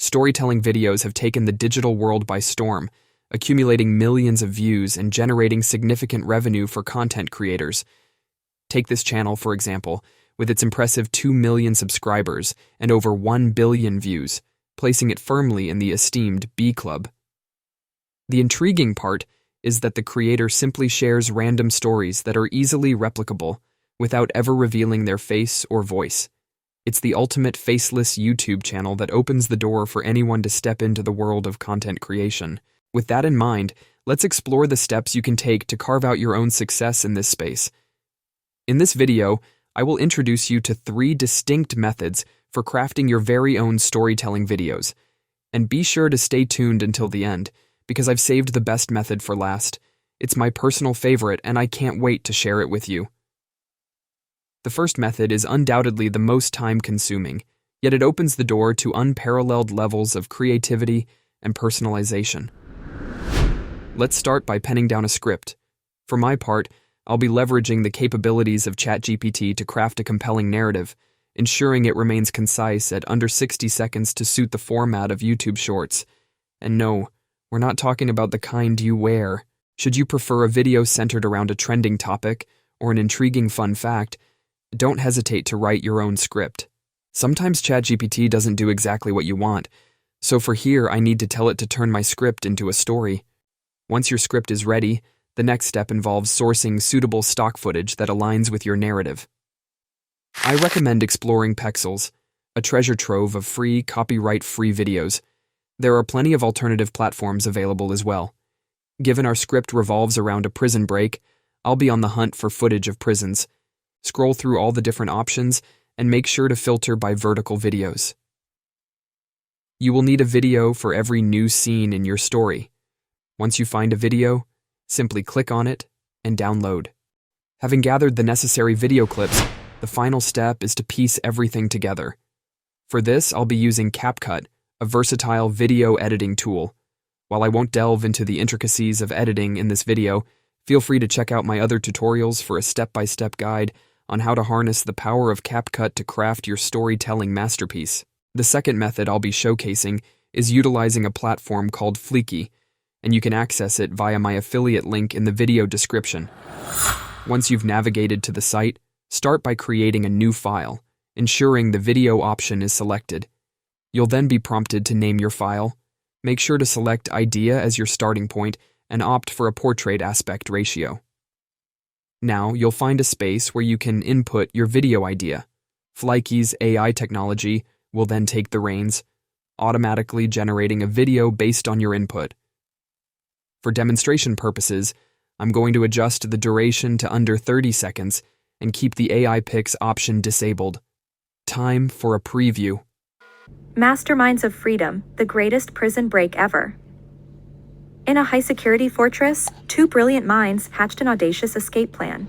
Storytelling videos have taken the digital world by storm, accumulating millions of views and generating significant revenue for content creators. Take this channel, for example, with its impressive 2 million subscribers and over 1 billion views, placing it firmly in the esteemed B Club. The intriguing part is that the creator simply shares random stories that are easily replicable without ever revealing their face or voice. It's the ultimate faceless YouTube channel that opens the door for anyone to step into the world of content creation. With that in mind, let's explore the steps you can take to carve out your own success in this space. In this video, I will introduce you to 3 distinct methods for crafting your very own storytelling videos. And be sure to stay tuned until the end, because I've saved the best method for last. It's my personal favorite, and I can't wait to share it with you. The first method is undoubtedly the most time-consuming, yet it opens the door to unparalleled levels of creativity and personalization. Let's start by penning down a script. For my part, I'll be leveraging the capabilities of ChatGPT to craft a compelling narrative, ensuring it remains concise at under 60 seconds to suit the format of YouTube Shorts. And no, we're not talking about the kind you wear. Should you prefer a video centered around a trending topic or an intriguing fun fact, don't hesitate to write your own script. Sometimes ChatGPT doesn't do exactly what you want, so for here I need to tell it to turn my script into a story. Once your script is ready, the next step involves sourcing suitable stock footage that aligns with your narrative. I recommend exploring Pexels, a treasure trove of free, copyright-free videos. There are plenty of alternative platforms available as well. Given our script revolves around a prison break, I'll be on the hunt for footage of prisons. Scroll through all the different options and make sure to filter by vertical videos. You will need a video for every new scene in your story. Once you find a video, simply click on it and download. Having gathered the necessary video clips, the final step is to piece everything together. For this, I'll be using CapCut, a versatile video editing tool. While I won't delve into the intricacies of editing in this video, feel free to check out my other tutorials for a step-by-step guide on how to harness the power of CapCut to craft your storytelling masterpiece. The second method I'll be showcasing is utilizing a platform called Fliki, and you can access it via my affiliate link in the video description. Once you've navigated to the site, start by creating a new file, ensuring the video option is selected. You'll then be prompted to name your file. Make sure to select Idea as your starting point and opt for a portrait aspect ratio. Now, you'll find a space where you can input your video idea. Fliki's AI technology will then take the reins, automatically generating a video based on your input. For demonstration purposes, I'm going to adjust the duration to under 30 seconds and keep the AI Picks option disabled. Time for a preview. Masterminds of freedom, the greatest prison break ever. In a high-security fortress, 2 brilliant minds hatched an audacious escape plan.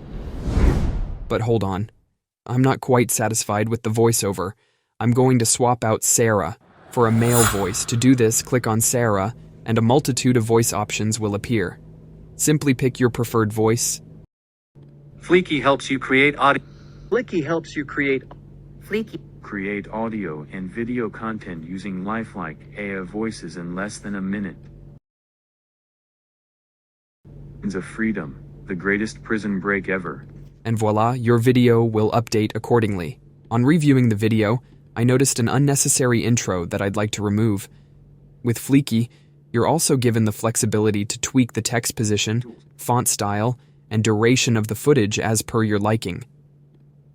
But hold on. I'm not quite satisfied with the voiceover. I'm going to swap out Sarah for a male voice. To do this, click on Sarah, and a multitude of voice options will appear. Simply pick your preferred voice. Fliki helps you create audio. Fliki. Create audio and video content using lifelike AI voices in less than a minute. Of freedom, the greatest prison break ever. And voila, your video will update accordingly. On reviewing the video, I noticed an unnecessary intro that I'd like to remove. With Fliki, you're also given the flexibility to tweak the text position, font style, and duration of the footage as per your liking.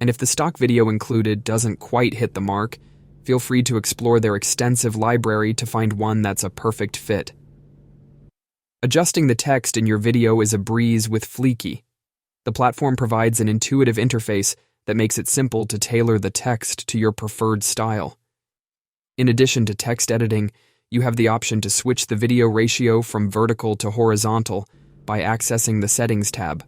And if the stock video included doesn't quite hit the mark, feel free to explore their extensive library to find one that's a perfect fit. Adjusting the text in your video is a breeze with Fliki. The platform provides an intuitive interface that makes it simple to tailor the text to your preferred style. In addition to text editing, you have the option to switch the video ratio from vertical to horizontal by accessing the Settings tab.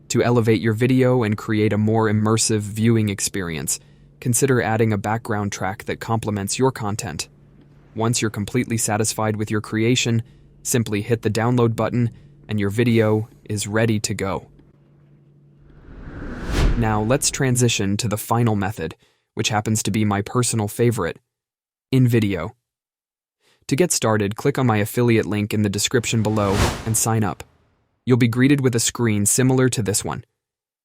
To elevate your video and create a more immersive viewing experience, consider adding a background track that complements your content. Once you're completely satisfied with your creation, simply hit the download button and your video is ready to go. Now let's transition to the final method, which happens to be my personal favorite, Invideo. To get started, click on my affiliate link in the description below and sign up. You'll be greeted with a screen similar to this one.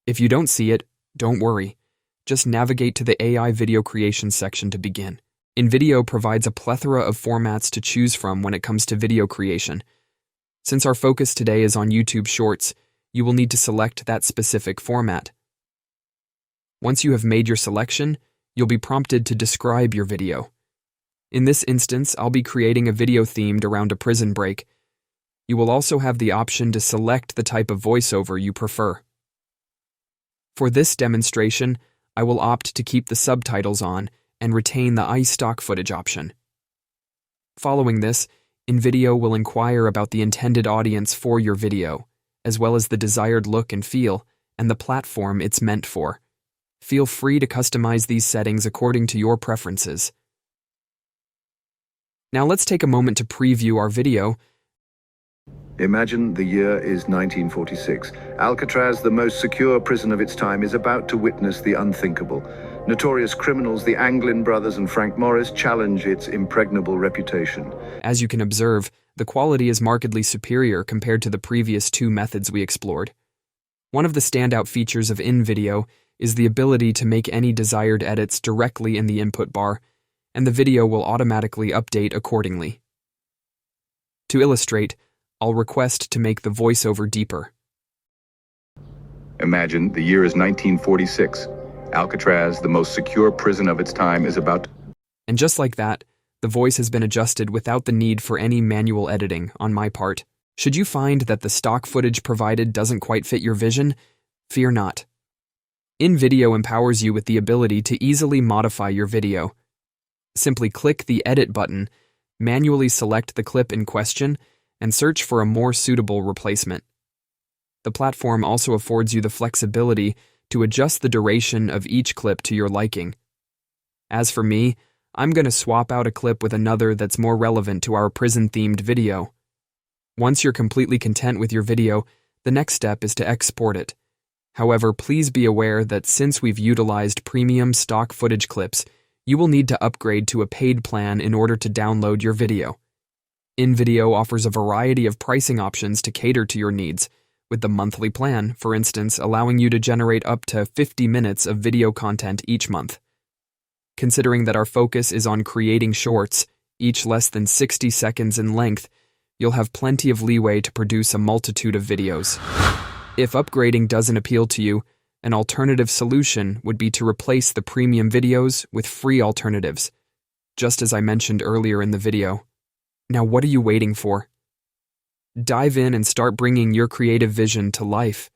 If you don't see it, don't worry. Just navigate to the AI video creation section to begin. Invideo provides a plethora of formats to choose from when it comes to video creation. Since our focus today is on YouTube Shorts, you will need to select that specific format. Once you have made your selection, you'll be prompted to describe your video. In this instance, I'll be creating a video themed around a prison break. You will also have the option to select the type of voiceover you prefer. For this demonstration, I will opt to keep the subtitles on and retain the iStock footage option. Following this, Invideo will inquire about the intended audience for your video, as well as the desired look and feel, and the platform it's meant for. Feel free to customize these settings according to your preferences. Now let's take a moment to preview our video. Imagine the year is 1946. Alcatraz, the most secure prison of its time, is about to witness the unthinkable. Notorious criminals, the Anglin brothers and Frank Morris, challenge its impregnable reputation. As you can observe, the quality is markedly superior compared to the previous two methods we explored. One of the standout features of Invideo is the ability to make any desired edits directly in the input bar, and the video will automatically update accordingly. To illustrate, I'll request to make the voiceover deeper. Imagine the year is 1946. Alcatraz, the most secure prison of its time, is about to... And just like that, the voice has been adjusted without the need for any manual editing on my part. Should you find that the stock footage provided doesn't quite fit your vision, fear not. Invideo empowers you with the ability to easily modify your video. Simply click the Edit button, manually select the clip in question, and search for a more suitable replacement. The platform also affords you the flexibility to adjust the duration of each clip to your liking. As for me, I'm going to swap out a clip with another that's more relevant to our prison-themed video. Once you're completely content with your video, the next step is to export it. However, please be aware that since we've utilized premium stock footage clips, you will need to upgrade to a paid plan in order to download your video. Invideo offers a variety of pricing options to cater to your needs, with the monthly plan, for instance, allowing you to generate up to 50 minutes of video content each month. Considering that our focus is on creating shorts, each less than 60 seconds in length, you'll have plenty of leeway to produce a multitude of videos. If upgrading doesn't appeal to you, an alternative solution would be to replace the premium videos with free alternatives, just as I mentioned earlier in the video. Now what are you waiting for? Dive in and start bringing your creative vision to life.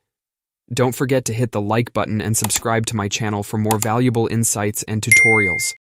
Don't forget to hit the like button and subscribe to my channel for more valuable insights and tutorials.